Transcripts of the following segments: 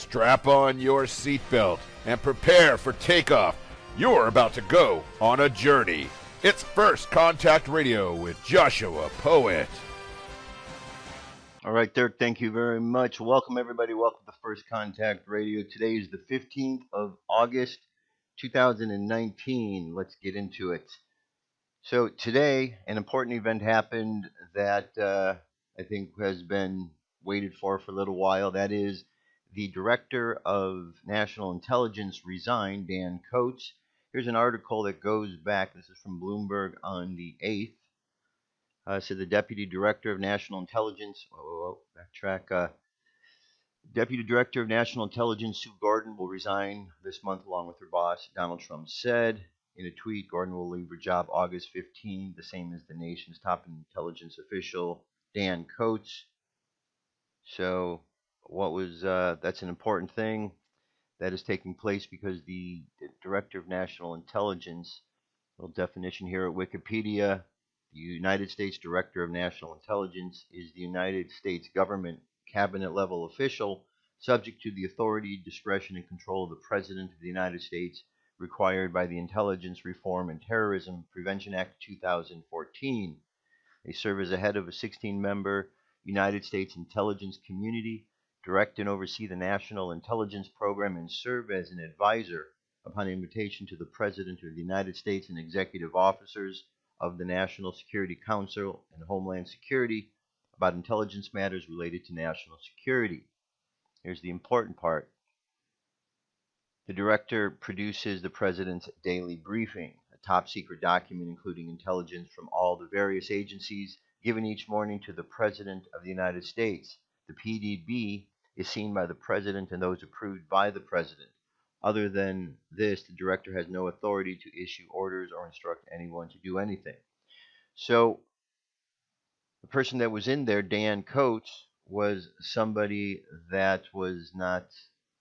Strap on your seatbelt and prepare for takeoff. You're about to go on a journey. It's First Contact Radio with Joshua Poet. All right, Dirk, thank you very much. Welcome, everybody. Welcome to First Contact Radio. Today is the 15th of August, 2019. Let's get into it. So today, an important event happened that I think has been waited for a little while. That is, the Director of National Intelligence resigned, Dan Coats. Here's an article that goes back. This is from Bloomberg on the 8th. So the Deputy Director of National Intelligence, Deputy Director of National Intelligence Sue Gordon will resign this month along with her boss, Donald Trump said. In a tweet, Gordon will leave her job August 15, the same as the nation's top intelligence official, Dan Coats. So that's an important thing that is taking place because the Director of National Intelligence, little definition here at Wikipedia, the United States Director of National Intelligence is the United States government cabinet level official subject to the authority, discretion, and control of the President of the United States required by the Intelligence Reform and Terrorism Prevention Act 2014. They serve as the head of a 16-member United States intelligence community, direct and oversee the national intelligence program, and serve as an advisor upon invitation to the President of the United States and executive officers of the National Security Council and Homeland Security about intelligence matters related to national security. Here's the important part. The director produces the President's daily briefing, a top-secret document including intelligence from all the various agencies given each morning to the President of the United States. The PDB is seen by the President and those approved by the President. Other than this, the director has no authority to issue orders or instruct anyone to do anything. So the person that was in there, Dan Coats, was somebody that was not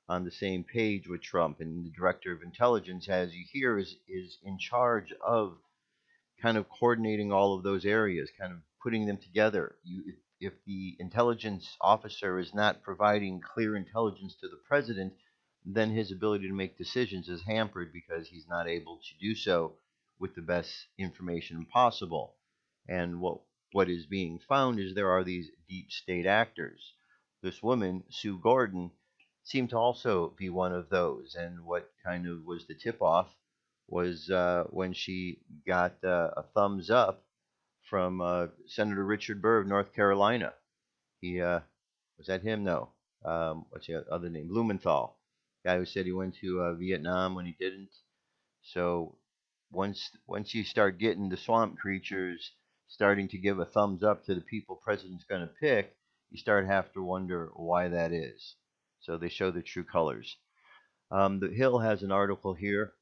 on the same page with Trump. And the Director of Intelligence, as you hear, is in charge of kind of coordinating all of those areas, kind of putting them together. If the intelligence officer is not providing clear intelligence to the President, then his ability to make decisions is hampered because he's not able to do so with the best information possible. And what is being found is there are these deep state actors. This woman, Sue Gordon, seemed to also be one of those. And what kind of was the tip-off was when she got a thumbs up from Senator Richard Burr of North Carolina. He was that him? No. What's the other name? Blumenthal. Guy who said he went to Vietnam when he didn't. So once you start getting the swamp creatures starting to give a thumbs up to the people President's going to pick, you start have to wonder why that is. So they show the true colors. The Hill has an article here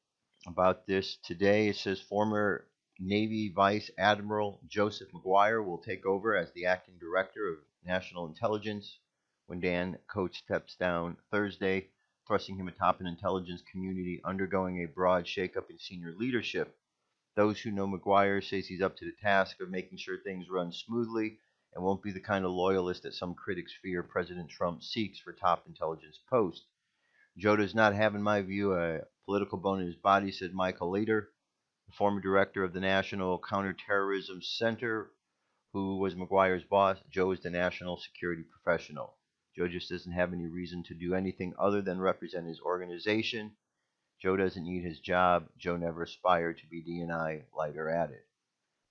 about this today. It says former Navy Vice Admiral Joseph McGuire will take over as the acting director of national intelligence when Dan Coats steps down Thursday, thrusting him atop an intelligence community undergoing a broad shakeup in senior leadership. Those who know McGuire says he's up to the task of making sure things run smoothly and won't be the kind of loyalist that some critics fear President Trump seeks for top intelligence posts. Joe does not have, in my view, a political bone in his body, said Michael Leader, the former director of the National Counterterrorism Center, who was McGuire's boss. Joe is the national security professional. Joe just doesn't have any reason to do anything other than represent his organization. Joe doesn't need his job. Joe never aspired to be DNI, Leiter added.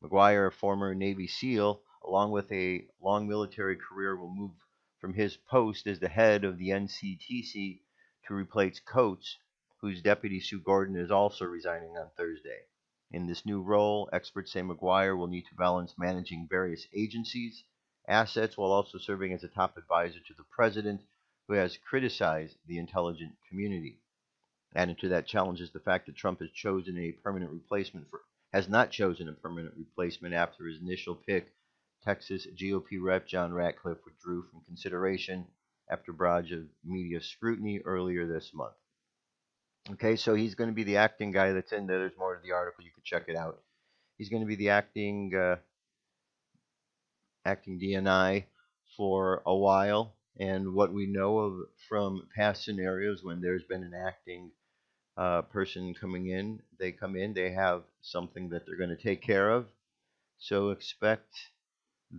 McGuire, a former Navy SEAL, along with a long military career, will move from his post as the head of the NCTC to replace Coats, whose deputy Sue Gordon is also resigning on Thursday. In this new role, experts say McGuire will need to balance managing various agencies' assets while also serving as a top advisor to the President, who has criticized the intelligence community. Added to that challenge is the fact that Trump has not chosen a permanent replacement after his initial pick. Texas GOP Rep. John Ratcliffe withdrew from consideration after barrage of media scrutiny earlier this month. Okay, so he's going to be the acting guy that's in there. There's more to the article. You can check it out. He's going to be the acting DNI for a while, And what we know of from past scenarios when there's been an acting person coming in, they have something that they're going to take care of. So expect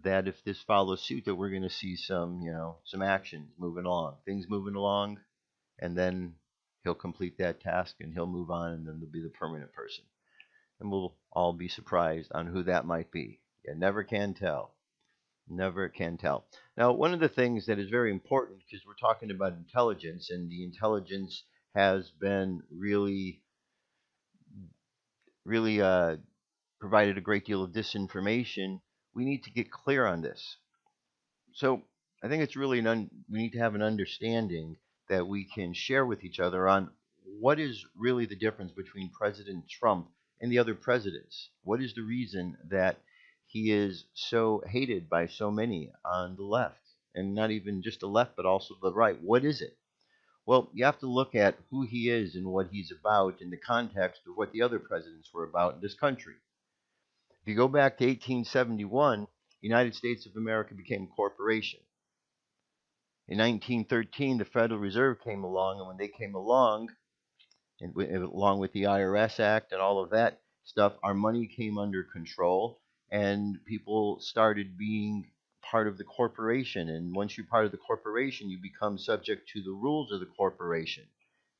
that if this follows suit, that we're going to see some, some actions moving along, things moving along, and then he'll complete that task and he'll move on, and then there'll be the permanent person. And we'll all be surprised on who that might be. You never can tell. Never can tell. Now, one of the things that is very important, because we're talking about intelligence, and the intelligence has been really provided a great deal of disinformation, we need to get clear on this. So I think it's really we need to have an understanding that we can share with each other on what is really the difference between President Trump and the other presidents. What is the reason that he is so hated by so many on the left, and not even just the left, but also the right? What is it? Well, you have to look at who he is and what he's about in the context of what the other presidents were about in this country. If you go back to 1871, the United States of America became a corporation. In 1913, the Federal Reserve came along, and when they came along, and along with the IRS Act and all of that stuff, our money came under control, and people started being part of the corporation. And once you're part of the corporation, you become subject to the rules of the corporation.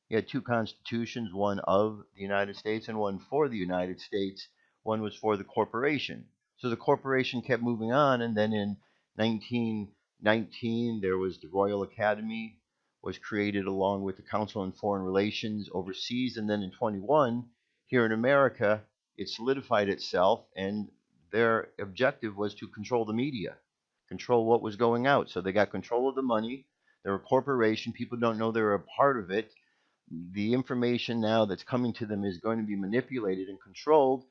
You had two constitutions, one of the United States and one for the United States. One was for the corporation. So the corporation kept moving on, and then in 1919, there was the Royal Academy was created along with the Council on Foreign Relations overseas, and then in 21, here in America, it solidified itself, and their objective was to control the media, control what was going out. So they got control of the money. They're a corporation. People don't know they're a part of it. The information now that's coming to them is going to be manipulated and controlled.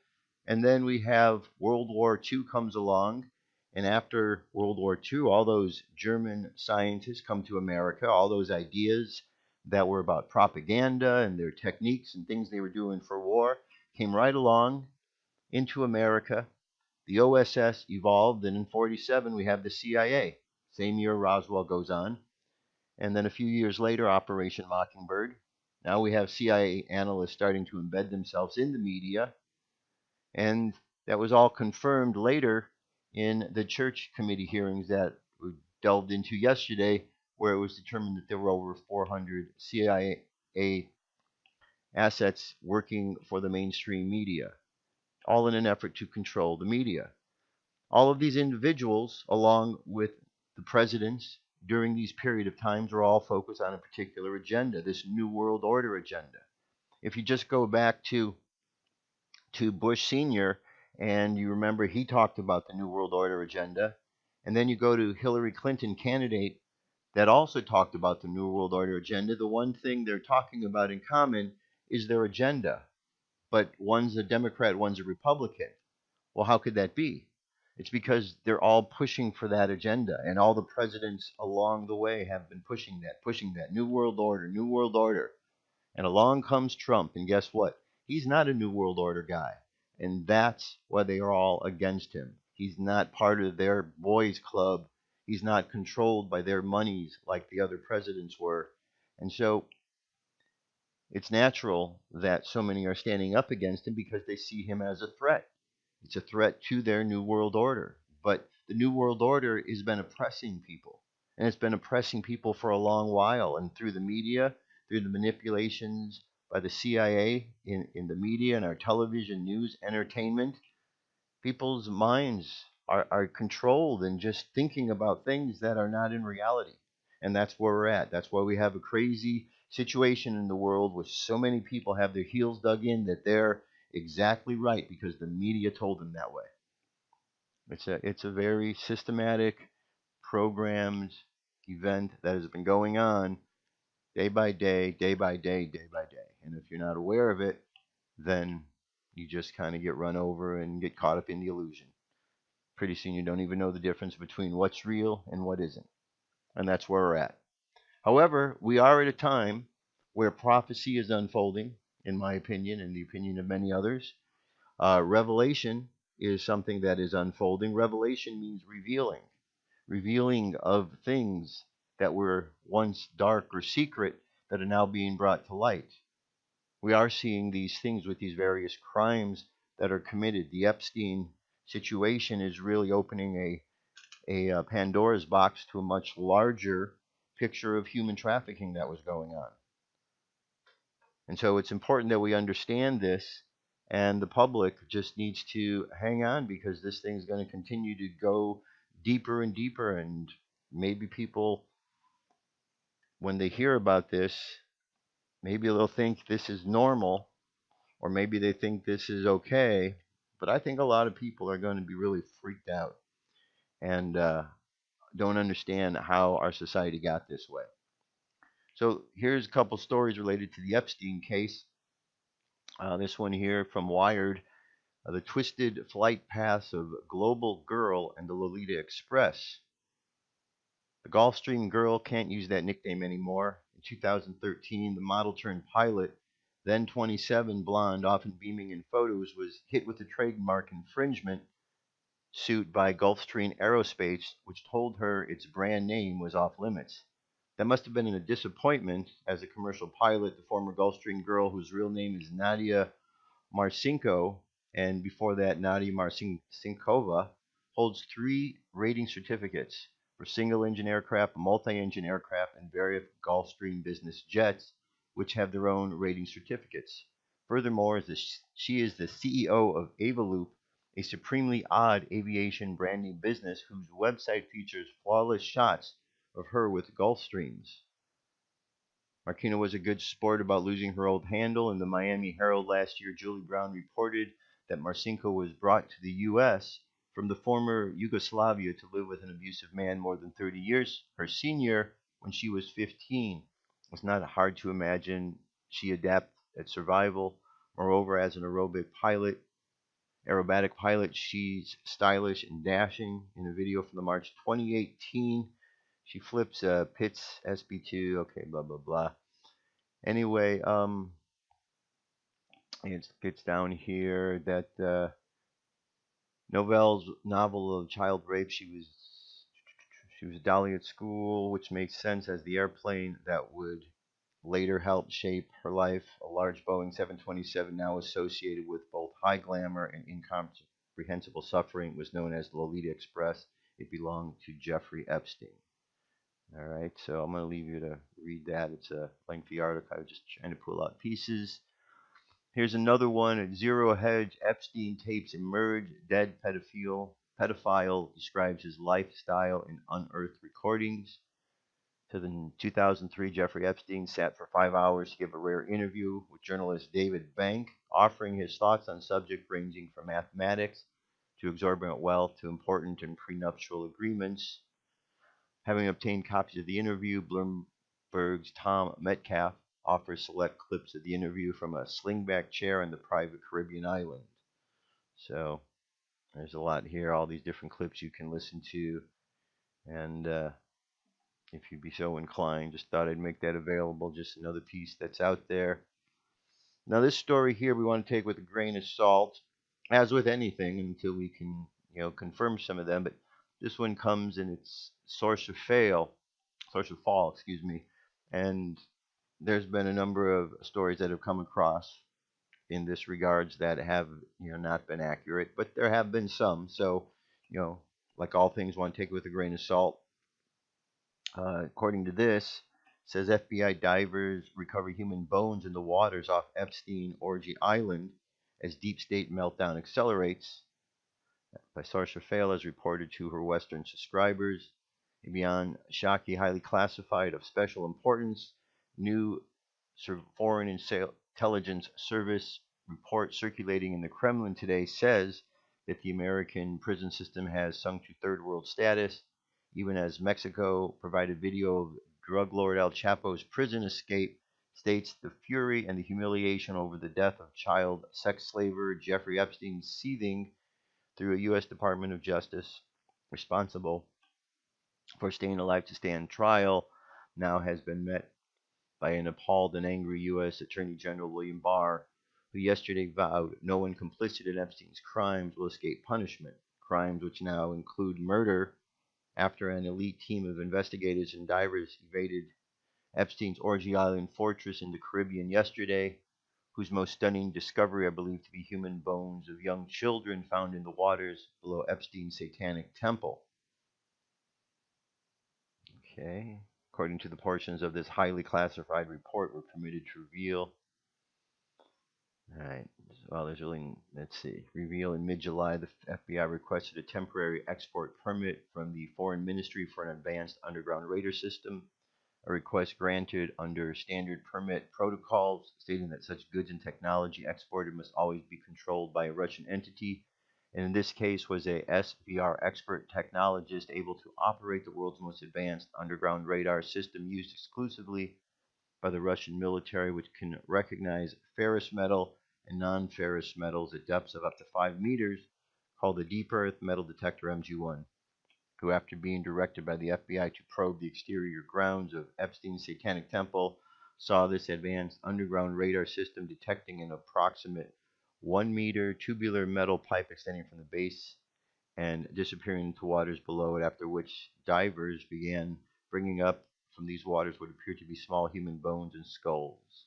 And then we have World War II comes along. And after World War II, all those German scientists come to America, all those ideas that were about propaganda and their techniques and things they were doing for war came right along into America. The OSS evolved, and in 47 we have the CIA. Same year Roswell goes on. And then a few years later, Operation Mockingbird. Now we have CIA analysts starting to embed themselves in the media. And that was all confirmed later in the church committee hearings that we delved into yesterday, where it was determined that there were over 400 CIA assets working for the mainstream media, all in an effort to control the media. All of these individuals, along with the presidents during these period of times, are all focused on a particular agenda, this New World Order agenda. If you just go back to Bush Sr., and you remember he talked about the New World Order agenda, and then you go to Hillary Clinton candidate that also talked about the New World Order agenda, the one thing they're talking about in common is their agenda. But one's a Democrat, one's a Republican. Well, how could that be? It's because they're all pushing for that agenda, and all the presidents along the way have been pushing that New World Order, New World Order. And along comes Trump, and guess what? He's not a New World Order guy, and that's why they are all against him. He's not part of their boys' club. He's not controlled by their monies like the other presidents were. And so it's natural that so many are standing up against him because they see him as a threat. It's a threat to their New World Order. But the New World Order has been oppressing people. And it's been oppressing people for a long while. And through the media, through the manipulations by the CIA in the media and our television, news, entertainment, people's minds are controlled and just thinking about things that are not in reality. And that's where we're at. That's why we have a crazy situation in the world where so many people have their heels dug in that they're exactly right because the media told them that way. It's a very systematic, programmed event that has been going on day by day, day by day, day by day. And if you're not aware of it, then you just kind of get run over and get caught up in the illusion. Pretty soon you don't even know the difference between what's real and what isn't. And that's where we're at. However, we are at a time where prophecy is unfolding, in my opinion, and the opinion of many others. Revelation is something that is unfolding. Revelation means revealing of things that were once dark or secret that are now being brought to light. We are seeing these things with these various crimes that are committed. The Epstein situation is really opening a Pandora's box to a much larger picture of human trafficking that was going on. And so it's important that we understand this, and the public just needs to hang on, because this thing's going to continue to go deeper and deeper. And maybe people, when they hear about this, maybe they'll think this is normal, or maybe they think this is okay. But I think a lot of people are going to be really freaked out and don't understand how our society got this way. So here's a couple stories related to the Epstein case. This one here from Wired, the twisted flight paths of Global Girl and the Lolita Express. The Gulfstream Girl can't use that nickname anymore. In 2013, the model turned pilot, then 27, blonde, often beaming in photos, was hit with a trademark infringement suit by Gulfstream Aerospace, which told her its brand name was off limits. That must have been a disappointment, as a commercial pilot, the former Gulfstream Girl, whose real name is Nadia Marcinko, and before that Nadia Marcinkova, holds 3 rating certificates for single-engine aircraft, multi-engine aircraft, and various Gulfstream business jets, which have their own rating certificates. Furthermore, she is the CEO of Avaloop, a supremely odd aviation branding business whose website features flawless shots of her with Gulfstreams. Markina was a good sport about losing her old handle. In the Miami Herald last year, Julie Brown reported that Marcinko was brought to the U.S. from the former Yugoslavia to live with an abusive man more than 30 years. Her senior, when she was 15, was not hard to imagine she adapted at survival. Moreover, as an aerobatic pilot, she's stylish and dashing. In a video from the March 2018, she flips Pitts SB2. Okay, blah blah blah. Anyway, it gets down here that Novelle's novel of child rape. She was a dolly at school, which makes sense, as the airplane that would later help shape her life, a large Boeing 727 now associated with both high glamour and incomprehensible suffering, was known as Lolita Express. It belonged to Jeffrey Epstein. All right, so I'm going to leave you to read that. It's a lengthy article. I was just trying to pull out pieces. Here's another one at Zero Hedge. Epstein tapes emerge. Dead pedophile describes his lifestyle in unearthed recordings. To the 2003, Jeffrey Epstein sat for 5 hours to give a rare interview with journalist David Bank, offering his thoughts on subjects ranging from mathematics to exorbitant wealth to important and prenuptial agreements. Having obtained copies of the interview, Bloomberg's Tom Metcalf offers select clips of the interview from a slingback chair on the private Caribbean island. So there's a lot here, all these different clips you can listen to. And if you'd be so inclined, just thought I'd make that available. Just another piece that's out there. Now, this story here we want to take with a grain of salt, as with anything, until we can, confirm some of them. But this one comes in its source of fall, and there's been a number of stories that have come across in this regards that have, not been accurate, but there have been some. So, like all things, want to take it with a grain of salt. According to this, it says FBI divers recover human bones in the waters off Epstein Orgy Island as deep state meltdown accelerates. By Saoirse Fail has reported to her Western subscribers. Beyond Shaki, highly classified, of special importance, new Foreign Intelligence Service report circulating in the Kremlin today says that the American prison system has sunk to third world status, even as Mexico provided video of drug lord El Chapo's prison escape. States the fury and the humiliation over the death of child sex slaver Jeffrey Epstein seething through a U.S. Department of Justice responsible for staying alive to stand trial now has been met by an appalled and angry U.S. Attorney General William Barr, who yesterday vowed no one complicit in Epstein's crimes will escape punishment, crimes which now include murder, after an elite team of investigators and divers evaded Epstein's Orgy Island fortress in the Caribbean yesterday, whose most stunning discovery are believed to be human bones of young children found in the waters below Epstein's satanic temple. Okay. According to the portions of this highly classified report we're permitted to reveal. All right. Well, there's really, let's see. Reveal in mid-July, the FBI requested a temporary export permit from the Foreign Ministry for an advanced underground radar system. A request granted under standard permit protocols, stating that such goods and technology exported must always be controlled by a Russian entity, and in this case was a SVR expert technologist able to operate the world's most advanced underground radar system used exclusively by the Russian military, which can recognize ferrous metal and non-ferrous metals at depths of up to 5 meters, called the Deep Earth Metal Detector MG1, who, after being directed by the FBI to probe the exterior grounds of Epstein's satanic temple, saw this advanced underground radar system detecting an approximate 1-meter tubular metal pipe extending from the base and disappearing into waters below it, after which divers began bringing up from these waters what appeared to be small human bones and skulls.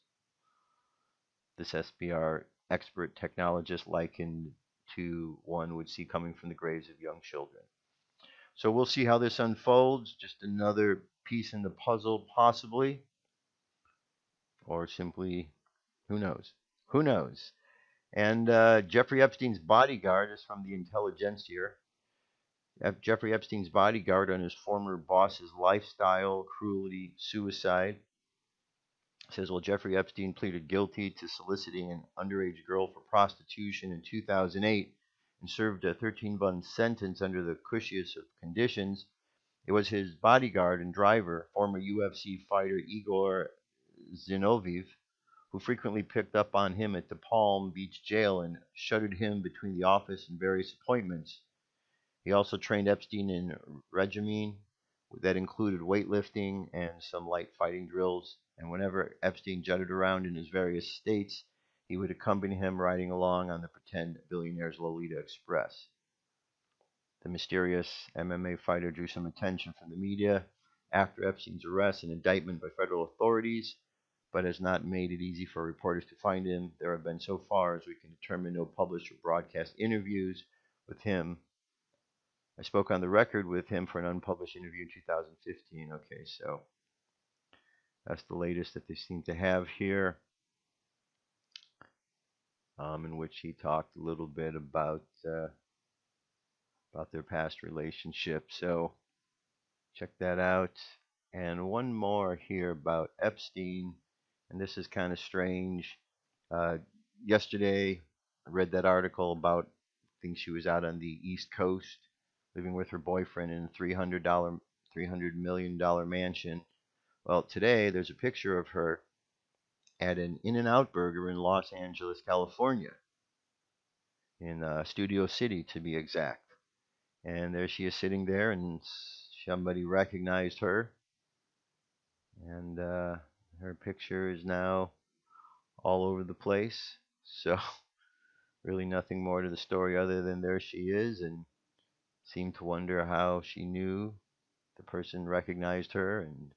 This SBR expert technologist likened to one would see coming from the graves of young children. So we'll see how this unfolds. Just another piece in the puzzle, possibly. Or simply, who knows? Who knows? And Jeffrey Epstein's bodyguard is from the Intelligentsia. Jeffrey Epstein's bodyguard on his former boss's lifestyle, cruelty, suicide. Says, well, Jeffrey Epstein pleaded guilty to soliciting an underage girl for prostitution in 2008 and served a 13-month sentence under the cushiest of conditions. It was his bodyguard and driver, former UFC fighter Igor Zinoviev, who frequently picked up on him at the Palm Beach jail and shuttered him between the office and various appointments. He also trained Epstein in regimen that included weightlifting and some light fighting drills. And whenever Epstein jutted around in his various states, he would accompany him riding along on the pretend billionaire's LOLITA Express. The mysterious MMA fighter drew some attention from the media after Epstein's arrest and indictment by federal authorities, but has not made it easy for reporters to find him. There have been, so far as we can determine, no published or broadcast interviews with him. I spoke on the record with him for an unpublished interview in 2015. Okay, so that's the latest that they seem to have here, in which he talked a little bit about their past relationship. So check that out. And one more here about Epstein, and this is kind of strange. Yesterday, I read that article about, I think she was out on the East Coast, living with her boyfriend in a $300 million mansion. Well, today there's a picture of her at an In-N-Out Burger in Los Angeles, California, in Studio City to be exact. And there she is sitting there, and somebody recognized her. And her picture is now all over the place. So really nothing more to the story other than there she is, and seemed to wonder how she knew the person recognized her. And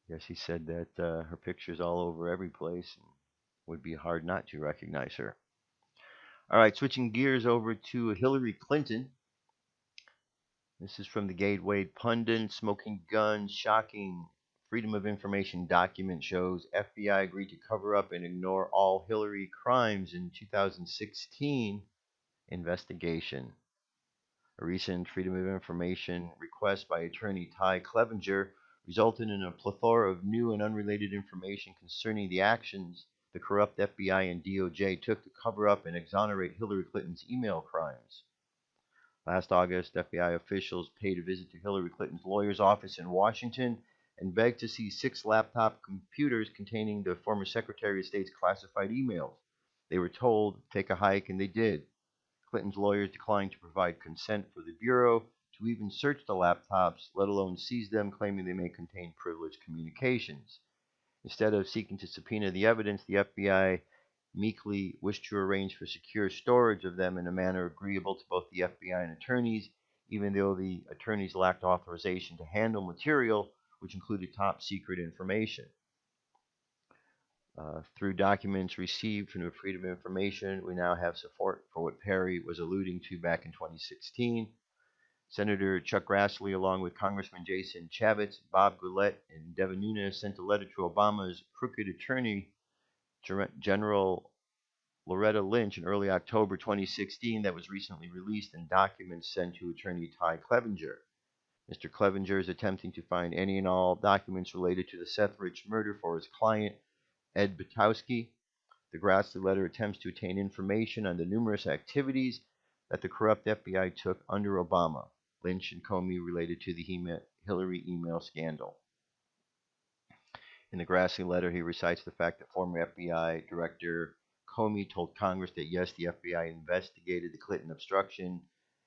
yes, he said that her picture's all over every place and would be hard not to recognize her. All right, switching gears over to Hillary Clinton. This is from the Gateway Pundit. Smoking guns, shocking Freedom of Information document shows FBI agreed to cover up and ignore all Hillary crimes in 2016 investigation. A recent Freedom of Information request by attorney Ty Clevenger resulted in a plethora of new and unrelated information concerning the actions the corrupt FBI and DOJ took to cover up and exonerate Hillary Clinton's email crimes. Last August, FBI officials paid a visit to Hillary Clinton's lawyer's office in Washington and begged to see 6 laptop computers containing the former Secretary of State's classified emails. They were told, take a hike, and they did. Clinton's lawyers declined to provide consent for the Bureau to even search the laptops, let alone seize them, claiming they may contain privileged communications. Instead of seeking to subpoena the evidence, the FBI meekly wished to arrange for secure storage of them in a manner agreeable to both the FBI and attorneys, even though the attorneys lacked authorization to handle material which included top secret information. Through documents received from the Freedom of Information, we now have support for what Perry was alluding to back in 2016. Senator Chuck Grassley, along with Congressman Jason Chaffetz, Bob Goulet, and Devin Nunes, sent a letter to Obama's crooked attorney General Loretta Lynch in early October 2016 that was recently released in documents sent to attorney Ty Clevenger. Mr. Clevenger is attempting to find any and all documents related to the Seth Rich murder for his client, Ed Butowski. The Grassley letter attempts to obtain information on the numerous activities that the corrupt FBI took under Obama, Lynch and Comey related to the Hillary email scandal. In the Grassley letter, he recites the fact that former FBI Director Comey told Congress that yes, the FBI investigated the Clinton obstruction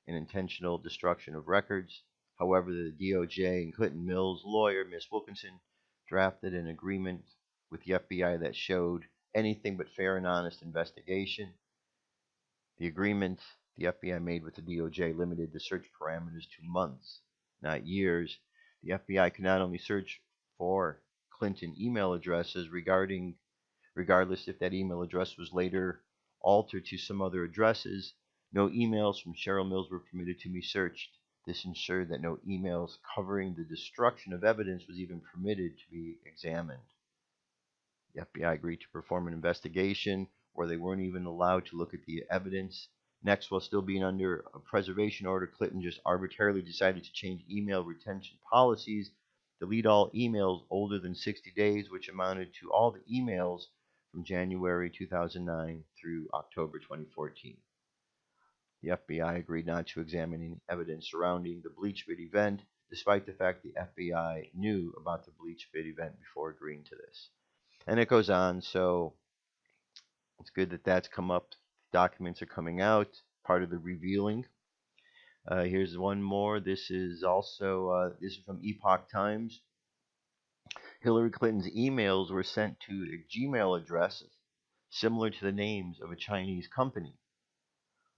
and intentional destruction of records. However, the DOJ and Clinton Mills' lawyer, Ms. Wilkinson, drafted an agreement with the FBI that showed anything but fair and honest investigation. The agreement the FBI made with the DOJ limited the search parameters to months, not years. The FBI could not only search for Clinton email addresses regardless if that email address was later altered to some other addresses. No emails from Cheryl Mills were permitted to be searched. This ensured that no emails covering the destruction of evidence was even permitted to be examined. The FBI agreed to perform an investigation where they weren't even allowed to look at the evidence. Next, while still being under a preservation order, Clinton just arbitrarily decided to change email retention policies, delete all emails older than 60 days, which amounted to all the emails from January 2009 through October 2014. The FBI agreed not to examine any evidence surrounding the BleachBit event, despite the fact the FBI knew about the BleachBit event before agreeing to this. And it goes on, so it's good that that's come up. Documents are coming out, part of the revealing. Here's one more. This is from Epoch Times. Hillary Clinton's emails were sent to a Gmail address similar to the names of a Chinese company.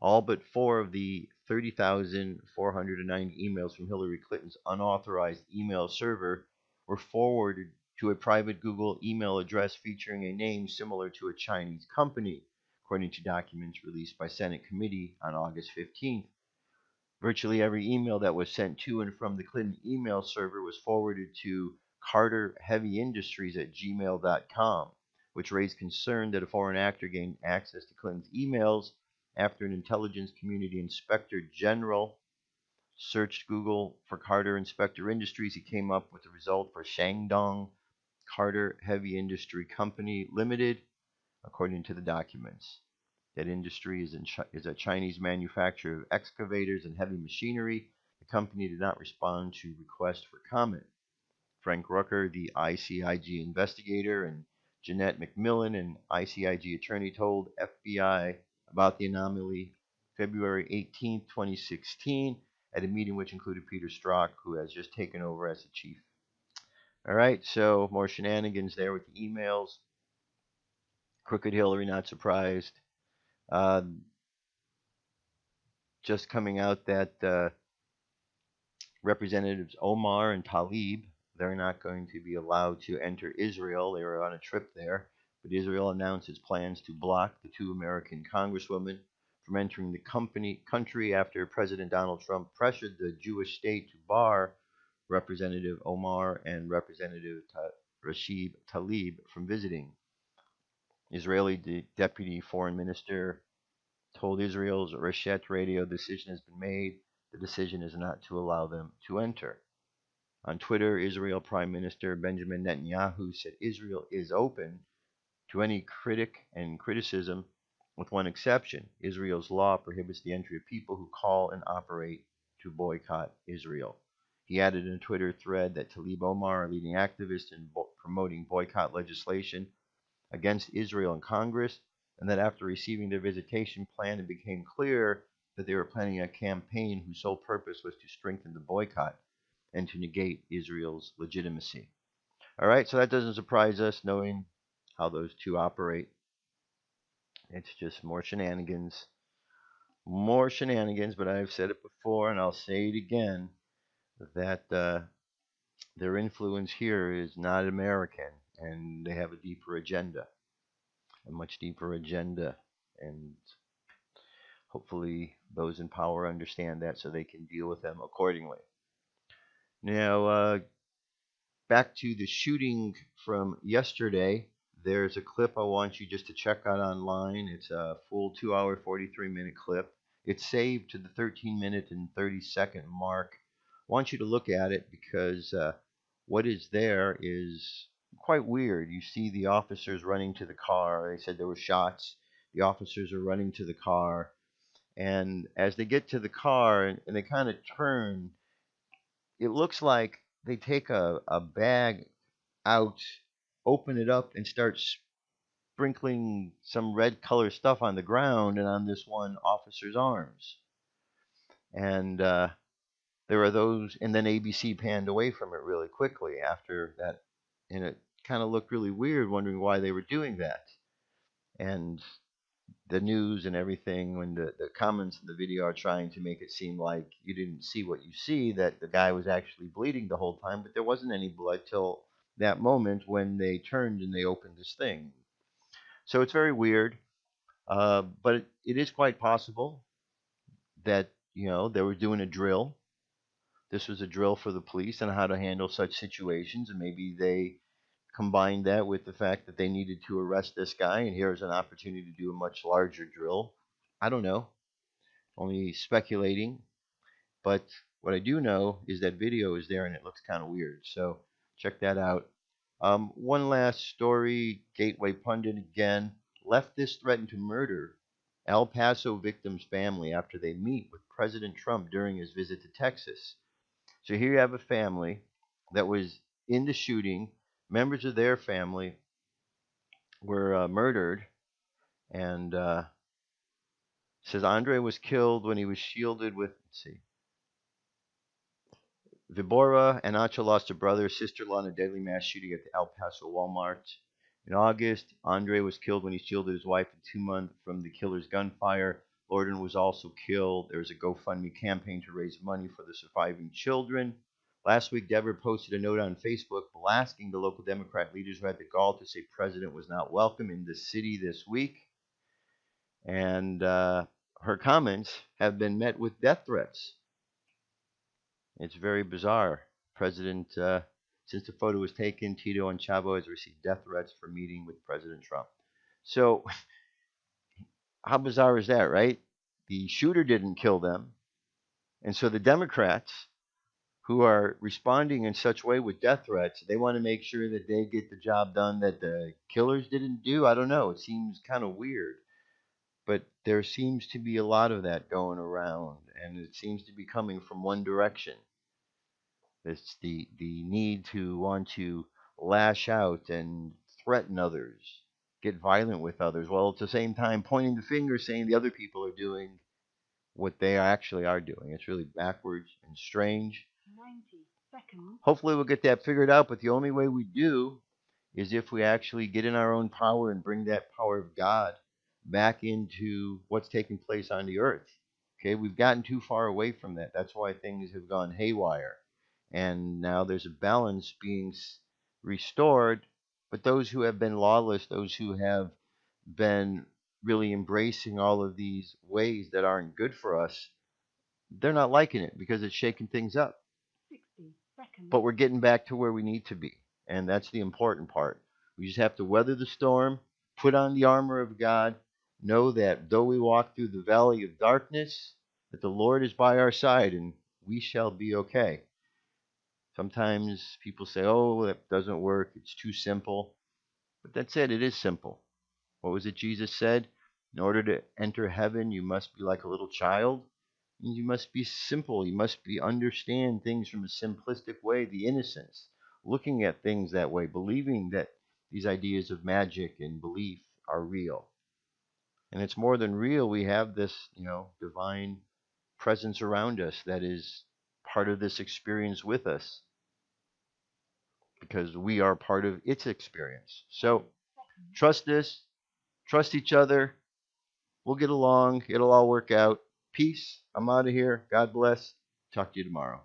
All but 4 of the 30,490 emails from Hillary Clinton's unauthorized email server were forwarded to a private Google email address featuring a name similar to a Chinese company, according to documents released by Senate committee on August 15th. Virtually every email that was sent to and from the Clinton email server was forwarded to Carter Heavy Industries at gmail.com, which raised concern that a foreign actor gained access to Clinton's emails after an intelligence community inspector general searched Google for Carter Inspector Industries. He came up with the result for Shandong Carter Heavy Industry Company Limited, according to the documents. That industry is a Chinese manufacturer of excavators and heavy machinery. The company did not respond to requests for comment. Frank Rucker, the ICIG investigator, and Jeanette McMillan, an ICIG attorney, told FBI about the anomaly February 18, 2016, at a meeting which included Peter Strzok, who has just taken over as the chief. All right, so more shenanigans there with the emails. Crooked Hillary, not surprised. Just coming out that Representatives Omar and Tlaib, they're not going to be allowed to enter Israel. They were on a trip there, but Israel announced its plans to block the 2 American congresswomen from entering the country after President Donald Trump pressured the Jewish state to bar Representative Omar and Representative Rashid Tlaib from visiting. Israeli Deputy Foreign Minister told Israel's Reshet radio the decision has been made. The decision is not to allow them to enter. On Twitter, Israel Prime Minister Benjamin Netanyahu said Israel is open to any criticism, with one exception. Israel's law prohibits the entry of people who call and operate to boycott Israel. He added in a Twitter thread that Tlaib Omar are leading activists in promoting boycott legislation against Israel in Congress, and that after receiving their visitation plan, it became clear that they were planning a campaign whose sole purpose was to strengthen the boycott and to negate Israel's legitimacy. All right, so that doesn't surprise us, knowing how those two operate. It's just more shenanigans. more shenanigans, but I've said it before and I'll say it again that their influence here is not American, and they have a deeper agenda, a much deeper agenda, and hopefully those in power understand that so they can deal with them accordingly. Now, back to the shooting from yesterday. There's a clip I want you just to check out online. It's a full 2 hour, 43-minute clip. It's saved to the 13-minute and 30-second mark. I want you to look at it because what is there is quite weird. You see the officers running to the car. They said there were shots. The officers are running to the car. And as they get to the car and they kind of turn, it looks like they take a bag out, open it up, and start sprinkling some red color stuff on the ground and on this one officer's arms. And there are those, and then ABC panned away from it really quickly after that, and it kind of looked really weird, wondering why they were doing that. And the news and everything, when the comments in the video are trying to make it seem like you didn't see what you see, that the guy was actually bleeding the whole time, but there wasn't any blood till that moment when they turned and they opened this thing. So it's very weird, but it is quite possible that, you know, they were doing a drill. This was a drill for the police on how to handle such situations, and maybe they combined that with the fact that they needed to arrest this guy, and here's an opportunity to do a much larger drill. I don't know, only speculating, but what I do know is that video is there and it looks kind of weird. So check that out. One last story. Gateway Pundit again. Leftists threaten to murder El Paso victim's family after they meet with President Trump during his visit to Texas. So here you have a family that was in the shooting. Members of their family were murdered, and says Andre was killed when he was shielded with, let's see, Vibora and Nacho lost a brother, sister-in-law in a deadly mass shooting at the El Paso Walmart. In August, Andre was killed when he shielded his wife for 2 months from the killer's gunfire. Lorden was also killed. There was a GoFundMe campaign to raise money for the surviving children. Last week, Deborah posted a note on Facebook blasting the local Democrat leaders who had the gall to say President was not welcome in the city this week. And her comments have been met with death threats. It's very bizarre. President, since the photo was taken, Tito and Chavo has received death threats for meeting with President Trump. So, how bizarre is that, right? The shooter didn't kill them. And so the Democrats, who are responding in such a way with death threats, they want to make sure that they get the job done that the killers didn't do. I don't know. It seems kind of weird. But there seems to be a lot of that going around, and it seems to be coming from one direction. It's the need to want to lash out and threaten others, get violent with others, while at the same time pointing the finger saying the other people are doing what they actually are doing. It's really backwards and strange. 90 seconds. Hopefully we'll get that figured out, but the only way we do is if we actually get in our own power and bring that power of God back into what's taking place on the earth. Okay, we've gotten too far away from that. That's why things have gone haywire. And now there's a balance being restored. But those who have been lawless, those who have been really embracing all of these ways that aren't good for us, they're not liking it because it's shaking things up. 60 seconds. But we're getting back to where we need to be. And that's the important part. We just have to weather the storm, put on the armor of God, know that though we walk through the valley of darkness, that the Lord is by our side and we shall be okay. Sometimes people say, oh, that doesn't work. It's too simple. But that's it. It is simple. What was it Jesus said? In order to enter heaven, you must be like a little child. You must be simple. You must understand things from a simplistic way, the innocence, looking at things that way, believing that these ideas of magic and belief are real. And it's more than real. We have this, divine presence around us that is part of this experience with us because we are part of its experience. So trust this, trust each other. We'll get along. It'll all work out. Peace. I'm out of here. God bless. Talk to you tomorrow.